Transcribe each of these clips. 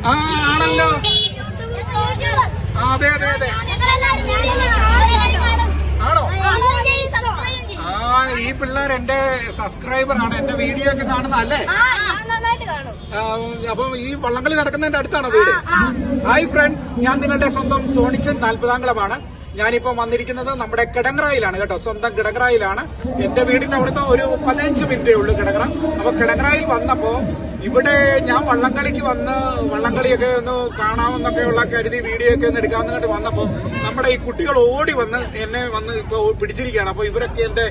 ആ ആണല്ലോ. അതെ അതെ അതെ. ആണോ? ആ ഈ പിള്ളേർ എന്റെ സബ്സ്ക്രൈബർ ആണ്. എന്റെ വീഡിയോ ഒക്കെ കാണുന്ന അല്ലേ? അപ്പം ഈ വള്ളംകളി നടക്കുന്നതിന്റെ അടുത്താണോ വീട്? ഹായ് ഫ്രണ്ട്സ്, ഞാൻ നിങ്ങളുടെ സ്വന്തം സോണിച്ചൻ 40 ഞാനിപ്പോ വന്നിരിക്കുന്നത് നമ്മുടെ കിടങ്ങറായിലാണ് കേട്ടോ. സ്വന്തം കിടങ്ങറായിലാണ്. എന്റെ വീടിന്റെ അവിടുത്തെ ഒരു 15 മിനിറ്റേ ഉള്ളൂ കിടങ്ങറ. അപ്പൊ കിടങ്ങറായിൽ വന്നപ്പോ ഇവിടെ ഞാൻ വള്ളംകളിക്ക് വന്ന് വള്ളംകളിയൊക്കെ ഒന്ന് കാണാമെന്നൊക്കെയുള്ള കരുതി വീഡിയോ ഒക്കെ ഒന്ന് എടുക്കാമെന്നിട്ട് വന്നപ്പോ നമ്മുടെ ഈ കുട്ടികൾ ഓടി വന്ന് എന്നെ വന്ന് ഇപ്പൊ പിടിച്ചിരിക്കുകയാണ്. അപ്പൊ ഇവരൊക്കെ എന്റെ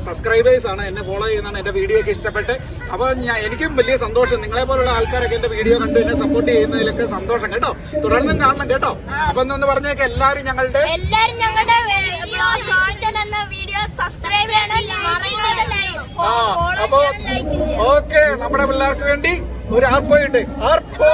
സബ്സ്ക്രൈബേഴ്സ് ആണ്, എന്നെ ഫോളോ ചെയ്യുന്നതാണ്. എന്റെ വീഡിയോ ഒക്കെ ഇഷ്ടപ്പെട്ട് അപ്പൊ എനിക്കും വലിയ സന്തോഷം. നിങ്ങളെ പോലുള്ള ആൾക്കാരൊക്കെ എന്റെ വീഡിയോ കണ്ട് എന്നെ സപ്പോർട്ട് ചെയ്യുന്നതിലൊക്കെ സന്തോഷം കേട്ടോ. തുടർന്നും കാണണം കേട്ടോ. അപ്പൊ എന്ന് പറഞ്ഞേക്ക് എല്ലാരും ഞങ്ങളുടെ അപ്പൊ ഓക്കെ, നമ്മുടെ പിള്ളേർക്ക് വേണ്ടി ഒരു ആർപ്പോയിട്ട് ആർപ്പോ.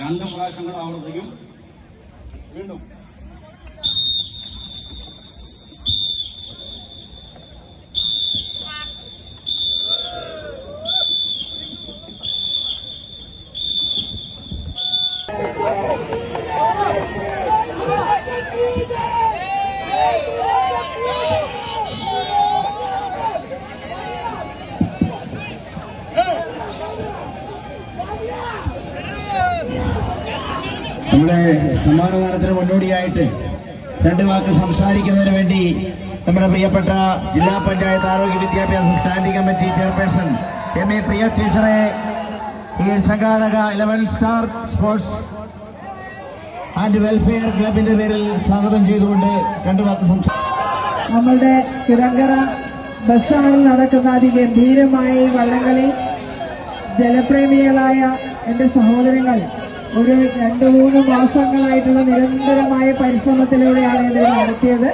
രണ്ട് പ്രാവശ്യങ്ങൾ ആവർത്തിക്കും. വീണ്ടും നമ്മുടെ സമ്മാനദാനത്തിന് മുന്നോടിയായിട്ട് 2 വാക്ക് സംസാരിക്കുന്നതിന് വേണ്ടി നമ്മുടെ പ്രിയപ്പെട്ട ജില്ലാ പഞ്ചായത്ത് ആരോഗ്യ വിദ്യാഭ്യാസ സ്റ്റാൻഡിംഗ് കമ്മിറ്റി ചെയർപേഴ്സൺ MA പ്രിയ ടീച്ചറെ ഈ സംഘാടക 11 സ്റ്റാർ സ്പോർട്സ് ആൻഡ് വെൽഫെയർ ക്ലബിന്റെ പേരിൽ സ്വാഗതം ചെയ്തുകൊണ്ട് 2 വാക്ക് സംസാരിക്കും. നമ്മളുടെ കിടങ്ങറ ബസാറിൽ നടക്കുന്ന അതിഗംഭീരമായ ഈ വള്ളംകളി ജലപ്രേമികളായ എന്റെ സഹോദരങ്ങൾ ഒരു 2-3 മാസങ്ങളായിട്ടുള്ള നിരന്തരമായ പരിശ്രമത്തിലൂടെയാണ് ഇത് നടത്തിയത്.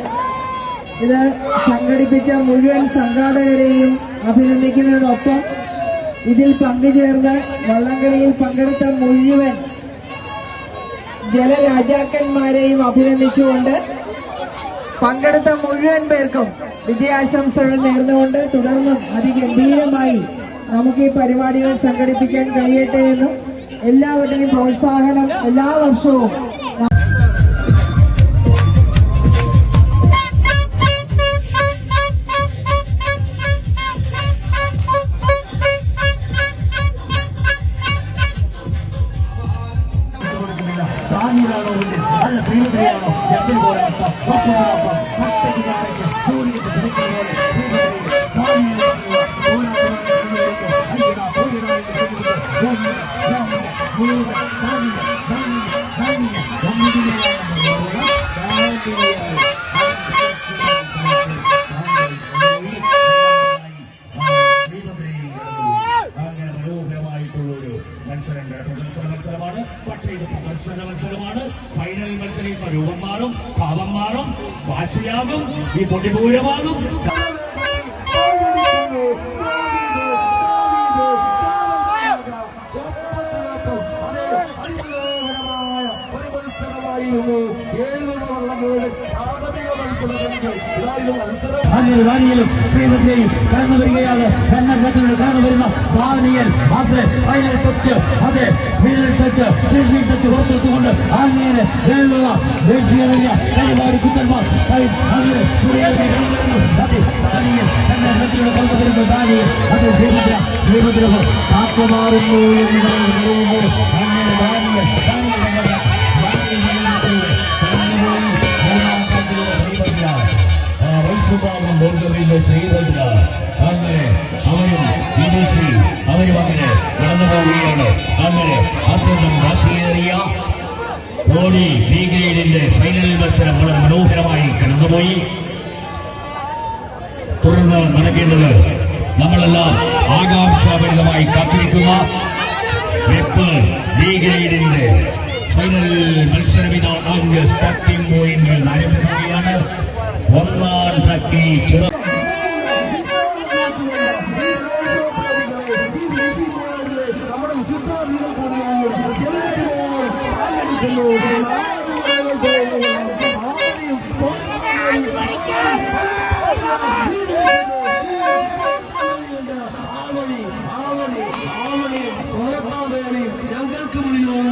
ഇത് സംഘടിപ്പിച്ച മുഴുവൻ സംഘാടകരെയും അഭിനന്ദിക്കുന്നതിനൊപ്പം ഇതിൽ പങ്കുചേർന്ന് വള്ളംകളിയിൽ പങ്കെടുത്ത മുഴുവൻ ജലരാജാക്കന്മാരെയും അഭിനന്ദിച്ചുകൊണ്ട് പങ്കെടുത്ത മുഴുവൻ പേർക്കും വിജയാശംസകൾ നേർന്നുകൊണ്ട് തുടർന്നും അതിഗംഭീരമായി നമുക്ക് ഈ പരിപാടികൾ സംഘടിപ്പിക്കാൻ കഴിയട്ടെ എന്നും എല്ലാവരുടെയും പ്രോത്സാഹനം എല്ലാ വർഷവും മത്സരമാണ്. പക്ഷേ ഇത് പ്രദർശന മത്സരമാണ്. ഫൈനൽ മത്സരം ഇപ്പൊ രൂപം മാറും, ഭാവം മാറും, വാശിയാകും, ഈ പൊടിപൂരമാകും. വാനിയലും ശ്രീമതിയെയും കടന്നു വരികയാണ്. കടന്നു വരുന്ന വാനിയൽ അത് ഫൈനൽ ടച്ച്, അതെ ഫൈനൽ ടച്ച്, ഫിനിഷിംഗ് ടച്ച് പുറത്തെടുത്തുകൊണ്ട് അങ്ങനെ വേണ്ടുള്ള ദേശീയ പരിപാടി കുറ്റന്മാർ അങ്ങനെ കടന്നു വരുന്ന ദാനിയൽ അത് ശ്രീമതിരൊപ്പം കാത്തുമാറുന്നു എന്ന് പറയുമ്പോൾ അങ്ങനെ വാനിയൽ ശ്രീഭദ്ര അങ്ങനെ അവരും വിദേശി അവരും അങ്ങനെ കടന്നു പോവുകയാണ്. അങ്ങനെ അത്യന്തം വാശിയേറിയ ബോഡി ബി ഗ്രേഡിന്റെ ഫൈനൽ മത്സരം വളരെ മനോഹരമായി കടന്നുപോയി. തുടർന്ന് നടക്കേണ്ടത് നമ്മളെല്ലാം ആകാംക്ഷാഭരിതമായി കാത്തിരിക്കുന്ന വെപ്പ് ബി ഗ്രേഡിന്റെ ഫൈനൽ മത്സരം ഇതാണ്. സ്റ്റാർട്ടിംഗ് പോയിന്റിൽ ആരംഭിക്കുകയാണ്. ഒന്നാം ട്രാക്കി ഞങ്ങൾക്ക് മുന്നിലോട്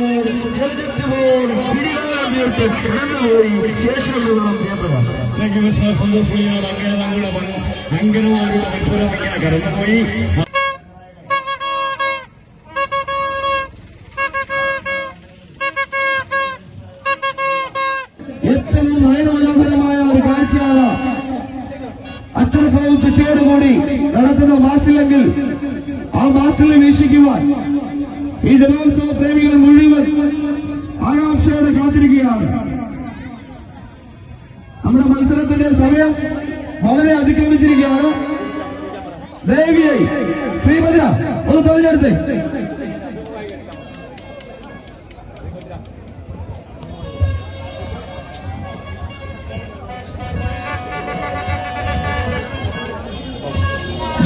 കടന്നുപോയി ശേഷം സന്തോഷമാണ്. അങ്ങനെ നമ്മുടെ ഭയങ്കരമായുള്ള മത്സരം ഇങ്ങനെ കടന്നുപോയി. ഏറ്റവും മനോഹരമായ ഒരു കാഴ്ചയാണ് അച്ചടക്കവും ചിട്ടയോടുകൂടി നടത്തുന്ന മാസിലെങ്കിൽ ആ മാസിലെ വീക്ഷിക്കുവാൻ ഈ ജലോത്സവ പ്രേമികൾ മുഴുവൻ ആകാംക്ഷയോടെ കാത്തിരിക്കുകയാണ്. നമ്മുടെ മത്സരത്തിന്റെ സമയം വളരെ അതിക്രമിച്ചിരിക്കുകയാണ്. ദേവിയായി ശ്രീഭദ്ര ഒന്ന് തെളിഞ്ഞെടുത്തേ.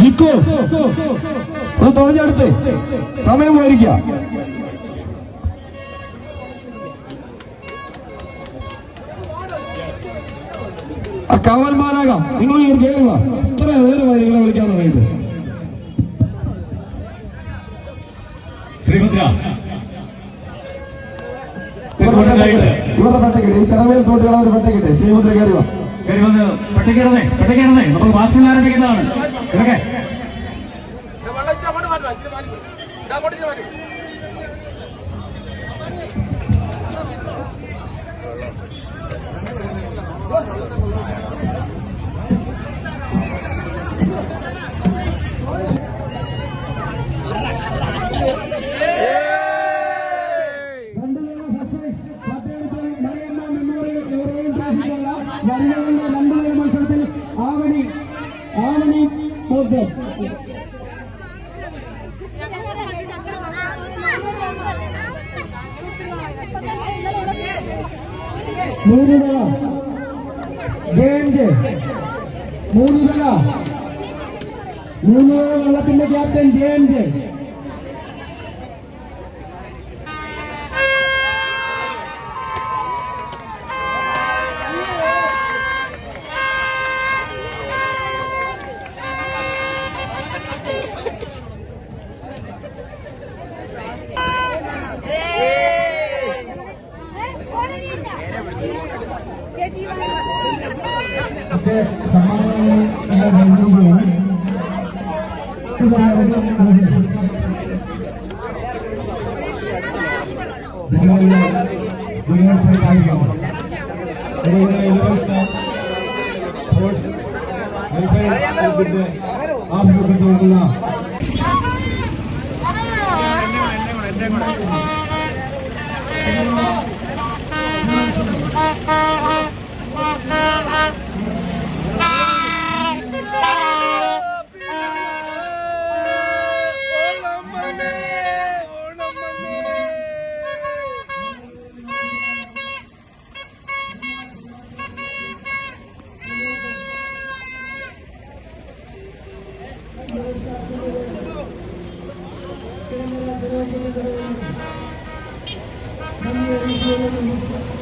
ജിക്കോ ഒന്ന് തുഴഞ്ഞെടുത്ത് സമയം പോയിരിക്കുക. ആ കാവൽമാരാകാം നിങ്ങൾ കേൾക്കുക. ഇത്ര നേരമായി നിങ്ങളെ വിളിക്കാൻ തുടങ്ങിയിട്ട്. ശ്രീഭദ്ര ഇവരുടെ പെട്ടക്കിട്ടെ ഈ ചെറവേൽ തോട്ടുകളെ ഒരു പെട്ടക്കിട്ടെ. ശ്രീഭദ്ര കയറുക. കയറി വന്ന് പെട്ടക്കിടന്നേ നമ്മൾ വാസിൽ ആരംഭിക്കുന്നതാണ്. ഇതൊക്കെ മത്സരത്തിൽ ആവണി മൂന്ന് വെള്ളത്തിന്റെ ക്യാപ്റ്റൻ ജയന്റ്. Thank you.